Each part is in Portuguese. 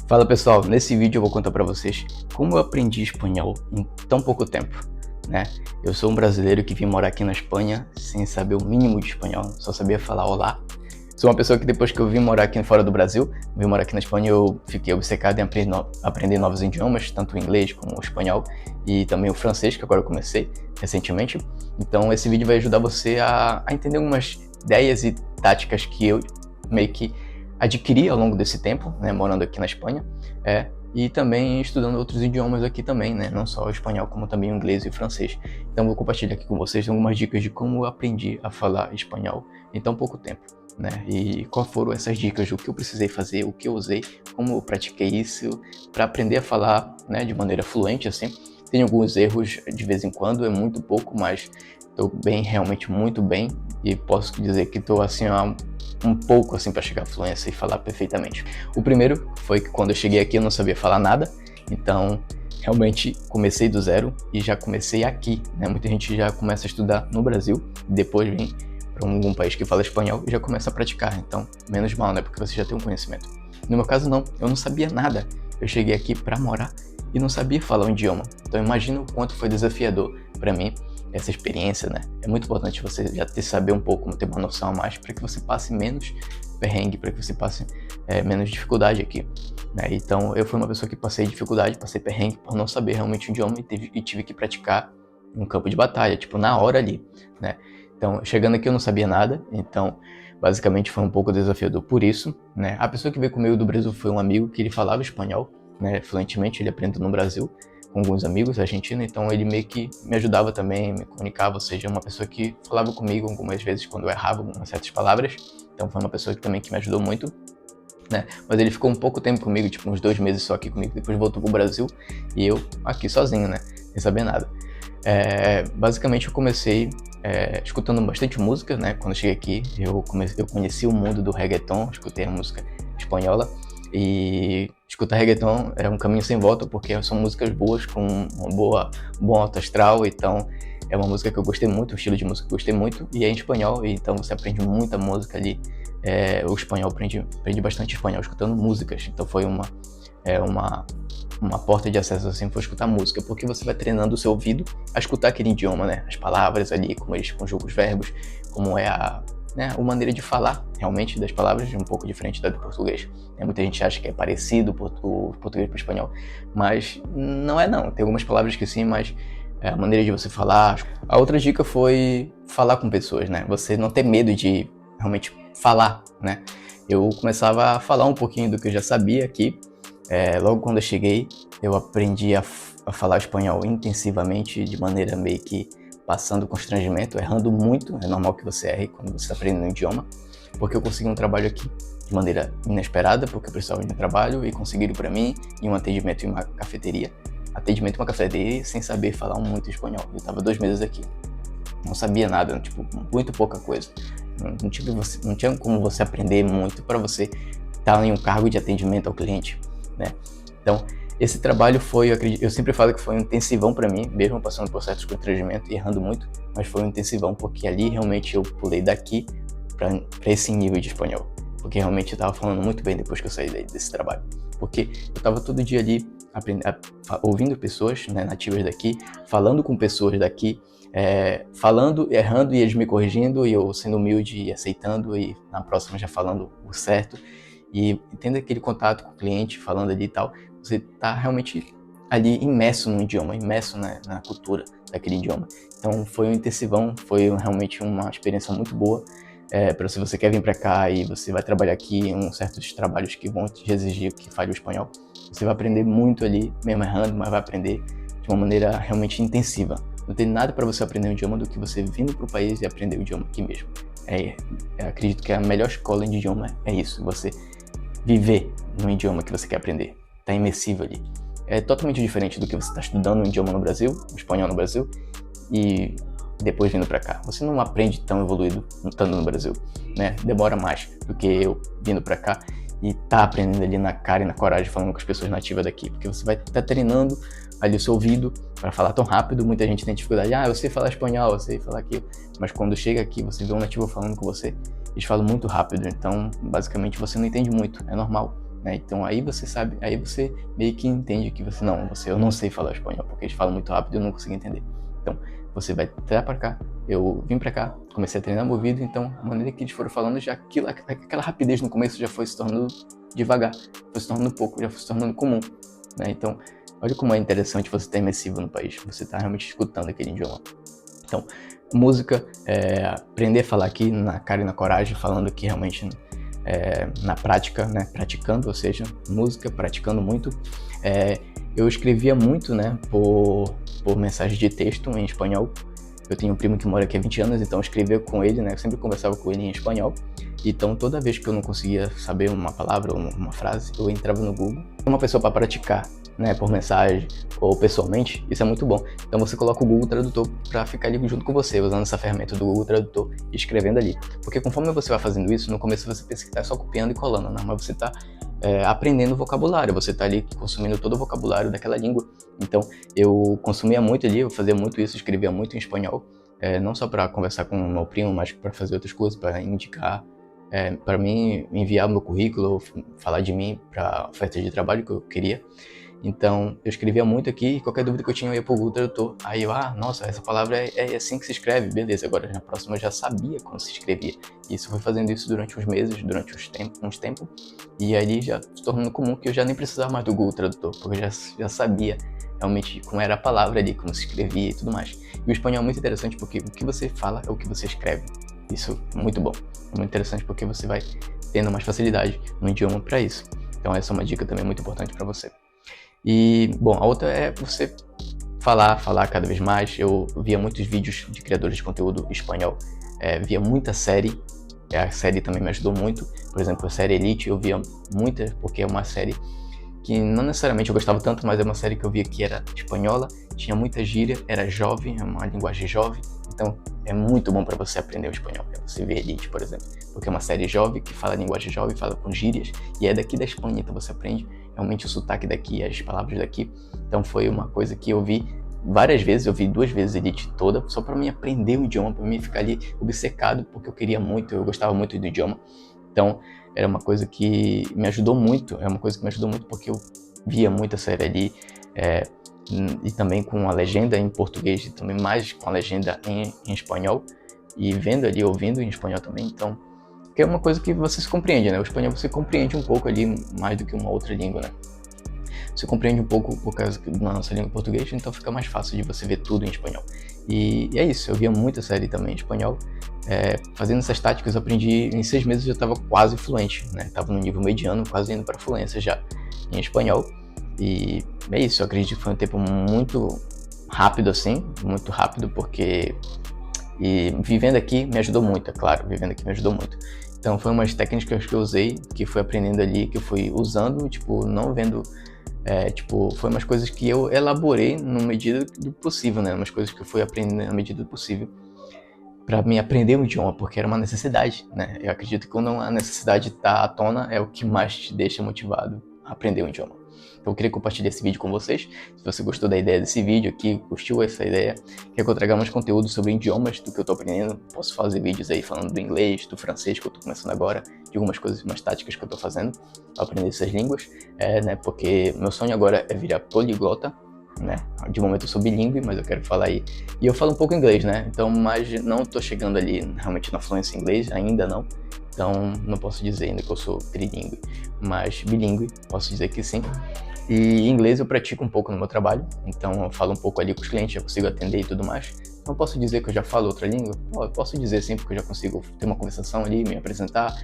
Fala pessoal, nesse vídeo eu vou contar para vocês como eu aprendi espanhol em tão pouco tempo, né? Eu sou um brasileiro que vim morar aqui na Espanha sem saber o mínimo de espanhol, só sabia falar olá. Sou uma pessoa que depois que eu vim morar aqui fora do Brasil, vim morar aqui na Espanha, eu fiquei obcecado em aprender novos idiomas, tanto o inglês como o espanhol e também o francês, que agora eu comecei recentemente. Então esse vídeo vai ajudar você a entender algumas ideias e táticas que eu meio que adquiri ao longo desse tempo, né, morando aqui na Espanha, e também estudando outros idiomas aqui também, né, não só o espanhol, como também o inglês e o francês. Então vou compartilhar aqui com vocês algumas dicas de como eu aprendi a falar espanhol em tão pouco tempo, né, e quais foram essas dicas, o que eu precisei fazer, o que eu usei, como eu pratiquei isso para aprender a falar, né, de maneira fluente assim. Tem alguns erros de vez em quando, é muito pouco, mas estou bem, realmente muito bem, e posso dizer que estou assim um pouco assim para chegar à fluência e falar perfeitamente. O primeiro foi que quando eu cheguei aqui eu não sabia falar nada, então realmente comecei do zero e já comecei aqui, né? Muita gente já começa a estudar no Brasil, depois vem para algum país que fala espanhol e já começa a praticar, então menos mal, né? Porque você já tem um conhecimento. No meu caso não, eu não sabia nada. Eu cheguei aqui para morar e não sabia falar o idioma, então imagina o quanto foi desafiador para mim essa experiência, né? É muito importante você já saber um pouco, ter uma noção a mais para que você passe menos perrengue, para que você passe menos dificuldade aqui, né? Então eu fui uma pessoa que passei dificuldade, passei perrengue por não saber realmente o idioma e tive que praticar um campo de batalha, tipo na hora ali, né? Então chegando aqui eu não sabia nada, então basicamente foi um pouco desafiador por isso, né? A pessoa que veio comigo do Brasil foi um amigo que ele falava espanhol, né, fluentemente, ele aprendeu no Brasil com alguns amigos argentinos, então ele meio que me ajudava também, me comunicava, ou seja, uma pessoa que falava comigo algumas vezes quando eu errava algumas certas palavras, então foi uma pessoa que também que me ajudou muito, né? Mas ele ficou um pouco tempo comigo, tipo uns 2 meses só aqui comigo, depois voltou pro Brasil e eu aqui sozinho, né, sem saber nada. Basicamente eu comecei escutando bastante música, né? Quando eu cheguei aqui eu conheci o mundo do reggaeton, escutei a música espanhola. E escutar reggaeton é um caminho sem volta, porque são músicas boas, com um bom alto astral, então é uma música que eu gostei muito, um estilo de música que eu gostei muito, e é em espanhol, então você aprende muita música ali, o espanhol, aprendi bastante espanhol escutando músicas, então foi uma porta de acesso assim, foi escutar música, porque você vai treinando o seu ouvido a escutar aquele idioma, né, as palavras ali, como eles conjugam os verbos, como é a maneira de falar realmente das palavras um pouco diferente da do português. Muita gente acha que é parecido o português para o espanhol, mas não é não. Tem algumas palavras que sim, mas é a maneira de você falar. A outra dica foi falar com pessoas, né? Você não ter medo de realmente falar, né? Eu começava a falar um pouquinho do que eu já sabia aqui. Logo quando eu cheguei, eu aprendi a falar espanhol intensivamente, de maneira meio que passando constrangimento, errando muito, é normal que você erre quando você está aprendendo um idioma, porque eu consegui um trabalho aqui de maneira inesperada, porque eu precisava de um trabalho e conseguiram para mim, e um atendimento em uma cafeteria, sem saber falar muito espanhol. Eu estava 2 meses aqui, não sabia nada, tipo, muito pouca coisa, não tinha como você aprender muito para você estar em um cargo de atendimento ao cliente, né? Então, esse trabalho foi, eu sempre falo que foi um intensivão para mim, mesmo passando por certos constrangimentos e errando muito, mas foi um intensivão porque ali realmente eu pulei daqui para esse nível de espanhol, porque realmente eu estava falando muito bem depois que eu saí desse trabalho, porque eu estava todo dia ali ouvindo pessoas, né, nativas daqui, falando com pessoas daqui, falando, errando e eles me corrigindo e eu sendo humilde e aceitando e na próxima já falando o certo e tendo aquele contato com o cliente, falando ali e tal. Você está realmente ali imerso no idioma, imerso na cultura daquele idioma. Então foi um intensivão, foi realmente uma experiência muito boa. Para se você quer vir para cá e você vai trabalhar aqui em certos trabalhos que vão te exigir que fale o espanhol, você vai aprender muito ali, mesmo errando, mas vai aprender de uma maneira realmente intensiva. Não tem nada para você aprender o idioma do que você vindo para o país e aprender o idioma aqui mesmo. Acredito que a melhor escola de idioma é isso, você viver no idioma que você quer aprender. Tá imersivo ali. É totalmente diferente do que você está estudando um idioma no Brasil, um espanhol no Brasil, e depois vindo para cá. Você não aprende tão evoluído estando no Brasil, né? Demora mais do que eu vindo para cá e tá aprendendo ali na cara e na coragem falando com as pessoas nativas daqui, porque você vai estar treinando ali o seu ouvido para falar tão rápido. Muita gente tem dificuldade, eu sei falar espanhol, eu sei falar aquilo, mas quando chega aqui você vê um nativo falando com você, eles falam muito rápido, então basicamente você não entende muito, é normal. né? Então aí você sabe, aí você meio que entende que eu não sei falar espanhol, porque eles falam muito rápido e eu não consigo entender. Então você vai treinar para cá, eu vim para cá, comecei a treinar meu ouvido, então a maneira que eles foram falando, já aquela rapidez no começo já foi se tornando devagar, foi se tornando pouco, já foi se tornando comum, né? Então olha como é interessante você estar imersivo no país, você está realmente escutando aquele idioma. Então, música, aprender a falar aqui na cara e na coragem, falando aqui realmente na prática, né, praticando, ou seja, música, praticando muito. Eu escrevia muito, né, por mensagem de texto em espanhol. Eu tenho um primo que mora aqui há 20 anos, então eu escrevia com ele, né, eu sempre conversava com ele em espanhol. Então toda vez que eu não conseguia saber uma palavra ou uma frase, eu entrava no Google. Uma pessoa para praticar, né, por mensagem ou pessoalmente, isso é muito bom. Então você coloca o Google Tradutor para ficar ali junto com você, usando essa ferramenta do Google Tradutor e escrevendo ali. Porque conforme você vai fazendo isso, no começo você pensa que está só copiando e colando, né? Mas você está aprendendo vocabulário, você está ali consumindo todo o vocabulário daquela língua. Então eu consumia muito ali, eu fazia muito isso, escrevia muito em espanhol, não só para conversar com o meu primo, mas para fazer outras coisas, para indicar, para mim enviar meu currículo, falar de mim para ofertas de trabalho que eu queria. Então, eu escrevia muito aqui e qualquer dúvida que eu tinha eu ia pro Google Tradutor. Aí eu, nossa, essa palavra é assim que se escreve, beleza, agora na próxima eu já sabia como se escrevia. E isso foi fazendo isso durante uns meses, durante uns tempos, e aí já se tornando comum que eu já nem precisava mais do Google Tradutor, porque eu já sabia realmente como era a palavra ali, como se escrevia e tudo mais. E o espanhol é muito interessante porque o que você fala é o que você escreve. Isso é muito bom, é muito interessante porque você vai tendo mais facilidade no idioma para isso. Então essa é uma dica também muito importante para você. E, bom, a outra é você falar cada vez mais. Eu via muitos vídeos de criadores de conteúdo espanhol, via muita série, a série também me ajudou muito. Por exemplo, a série Elite eu via muita, porque é uma série que não necessariamente eu gostava tanto, mas é uma série que eu via que era espanhola, tinha muita gíria, era jovem, é uma linguagem jovem, então é muito bom para você aprender o espanhol. Você vê Elite, por exemplo, porque é uma série jovem que fala linguagem jovem, fala com gírias, e é daqui da Espanha, então você aprende realmente o sotaque daqui, as palavras daqui. Então foi uma coisa que eu vi várias vezes, eu vi 2 vezes Elite toda, só para mim aprender o idioma, para mim ficar ali obcecado, porque eu queria muito, eu gostava muito do idioma. Então era uma coisa que me ajudou muito, porque eu via muita série ali, e também com a legenda em português, e também mais com a legenda em espanhol, e vendo ali, ouvindo em espanhol também. Então, que é uma coisa que você se compreende, né? O espanhol você compreende um pouco ali, mais do que uma outra língua, né? Você compreende um pouco por causa da nossa língua portuguesa, então fica mais fácil de você ver tudo em espanhol. E é isso, eu via muita série também em espanhol. Fazendo essas táticas eu aprendi, em 6 meses eu estava quase fluente, né? Estava no nível mediano, quase indo para fluência já em espanhol. E é isso, eu acredito que foi um tempo muito rápido assim, muito rápido, porque vivendo aqui me ajudou muito, é claro, vivendo aqui me ajudou muito. Então foi umas técnicas que eu usei, que fui aprendendo ali, que eu fui usando, não vendo, foi umas coisas que eu elaborei na medida do possível, né? Umas coisas que eu fui aprendendo na medida do possível para me aprender o idioma, porque era uma necessidade, né? Eu acredito que quando a necessidade está à tona, é o que mais te deixa motivado a aprender o idioma. Então eu queria compartilhar esse vídeo com vocês. Se você gostou da ideia desse vídeo aqui, curtiu essa ideia, quer que eu traga mais conteúdo sobre idiomas do que eu tô aprendendo, posso fazer vídeos aí falando do inglês, do francês que eu tô começando agora, de algumas coisas, umas táticas que eu tô fazendo para aprender essas línguas, né? Porque meu sonho agora é virar poliglota, né? De momento eu sou bilíngue, mas eu quero falar aí. E eu falo um pouco inglês, né? Então, mas não tô chegando ali realmente na fluência em inglês, ainda não. Então, não posso dizer ainda que eu sou trilíngue, mas bilíngue, posso dizer que sim. E inglês eu pratico um pouco no meu trabalho, então eu falo um pouco ali com os clientes, já consigo atender e tudo mais. Não posso dizer que eu já falo outra língua? Eu posso dizer sim, porque eu já consigo ter uma conversação ali, me apresentar,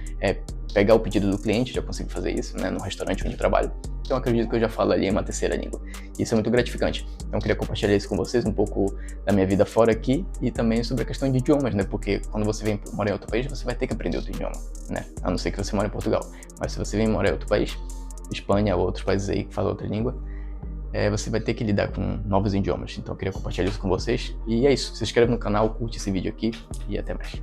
pegar o pedido do cliente, já consigo fazer isso, né, no restaurante onde eu trabalho. Então eu acredito que eu já falo ali uma terceira língua. Isso é muito gratificante. Então eu queria compartilhar isso com vocês, um pouco da minha vida fora aqui e também sobre a questão de idiomas, né? Porque quando você vem morar em outro país, você vai ter que aprender outro idioma, né? A não ser que você mora em Portugal. Mas se você vem morar em outro país, Espanha ou outros países aí que falam outra língua, você vai ter que lidar com novos idiomas. Então eu queria compartilhar isso com vocês. E é isso. Se inscreve no canal, curte esse vídeo aqui e até mais.